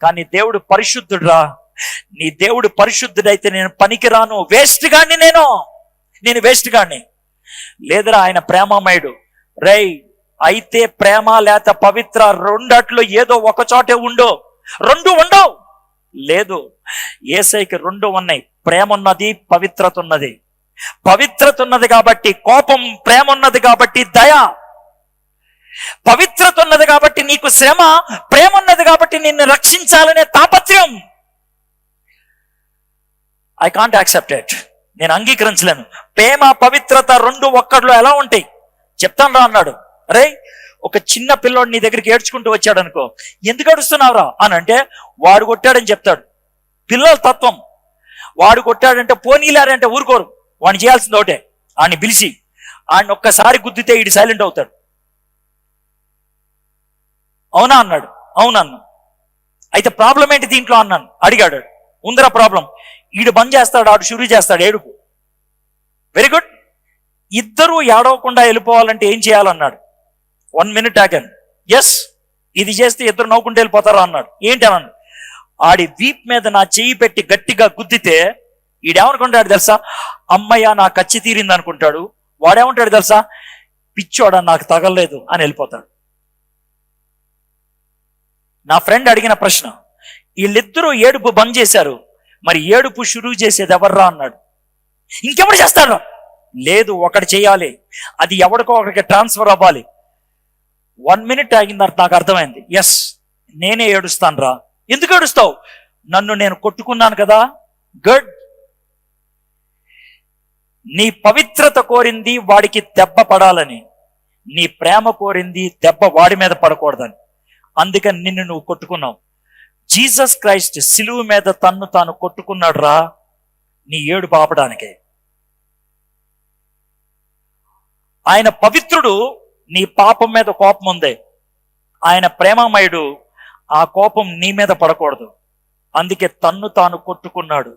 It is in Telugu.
కానీ దేవుడు పరిశుద్ధుడురా. నీ దేవుడు పరిశుద్ధుడైతే నేను పనికిరాను, వేస్ట్ గాని, నేను వేస్ట్ గాని. లేదురా ఆయన ప్రేమమయుడు. రేయ్, అయితే ప్రేమ లేత పవిత్ర రెండట్లో ఏదో ఒక చోటే ఉండో, రెండు ఉండవు. లేదు, యేసయ్యకి రెండు ఉన్నాయి. ప్రేమ ఉన్నది, పవిత్రత ఉన్నది. పవిత్రత ఉన్నది కాబట్టి కోపం, ప్రేమ ఉన్నది కాబట్టి దయ. పవిత్రత ఉన్నది కాబట్టి నీకు శ్రమ, ప్రేమ ఉన్నది కాబట్టి నిన్ను రక్షించాలనే తాపత్రయం. I can't accept it. నేను అంగీకరించలేను. ప్రేమ పవిత్రత రెండు ఒక్కడిలో ఎలా ఉంటాయి చెప్తాను రా అన్నాడు. అరే, ఒక చిన్న పిల్లోడు నీ దగ్గరికి ఏడ్చుకుంటూ వచ్చాడు అనుకో, ఎందుకు ఏడుస్తున్నావురా అని అంటే వాడు కొట్టాడని చెప్తాడు. పిల్లల తత్వం. వాడు కొట్టాడంటే పోనీలారంటే ఊరుకోరు. వాడిని చేయాల్సింది ఒకటే, వాడిని పిలిచి వాడిని ఒక్కసారి గుద్దితే ఈడు సైలెంట్ అవుతాడు. అవునా అన్నాడు. అవునన్నా. అయితే ప్రాబ్లం ఏంటి దీంట్లో అన్నాను. అడిగాడు. ఉందరా ప్రాబ్లం. ఈడు బంద్ చేస్తాడు, ఆడు షురూ చేస్తాడు ఏడుపు. Very good. ఇద్దరూ ఏడవకుండా వెళ్ళిపోవాలంటే ఏం చేయాలన్నాడు. 1 minute ఆగాను. ఎస్, ఇది చేస్తే ఇద్దరు నవ్వుకుంటూ వెళ్ళిపోతారా అన్నాడు. ఏంటి అన్నాడు. ఆడి వీప్ మీద నా చెయ్యి పెట్టి గట్టిగా గుద్దితే ఈడేమనుకుంటాడు తెలుసా, అమ్మయ్య నా కచ్చి తీరింది అనుకుంటాడు. వాడేమంటాడు తెలుసా, పిచ్చోడా నాకు తగలలేదు అని వెళ్ళిపోతాడు. నా ఫ్రెండ్ అడిగిన ప్రశ్న, వీళ్ళిద్దరూ ఏడుపు బంద్ చేశారు, మరి ఏడుపు షురూ చేసేది ఎవర్రా అన్నాడు. ఇంకెవరు చేస్తాడు? లేదు, ఒకటి చేయాలి. అది ఎవరికో ఒకరికి ట్రాన్స్ఫర్ అవ్వాలి. 1 minute ఆగిన తర్వాత నాకు అర్థమైంది. ఎస్, నేనే ఏడుస్తాను రా. ఎందుకు ఏడుస్తావు? నన్ను నేను కొట్టుకున్నాను కదా. గుడ్. నీ పవిత్రత కోరింది వాడికి దెబ్బ పడాలని, నీ ప్రేమ కోరింది దెబ్బ వాడి మీద పడకూడదని. అందుకని నిన్ను నువ్వు కొట్టుకున్నావు. జీసస్ క్రైస్ట్ సిలువు మీద తన్ను తాను కొట్టుకున్నాడు రా, నీ ఏడు పాపడానికే. ఆయన పవిత్రుడు, నీ పాపం మీద కోపం ఉంది. ఆయన ప్రేమమయుడు, ఆ కోపం నీ మీద పడకూడదు. అందుకే తన్ను తాను కొట్టుకున్నాడు.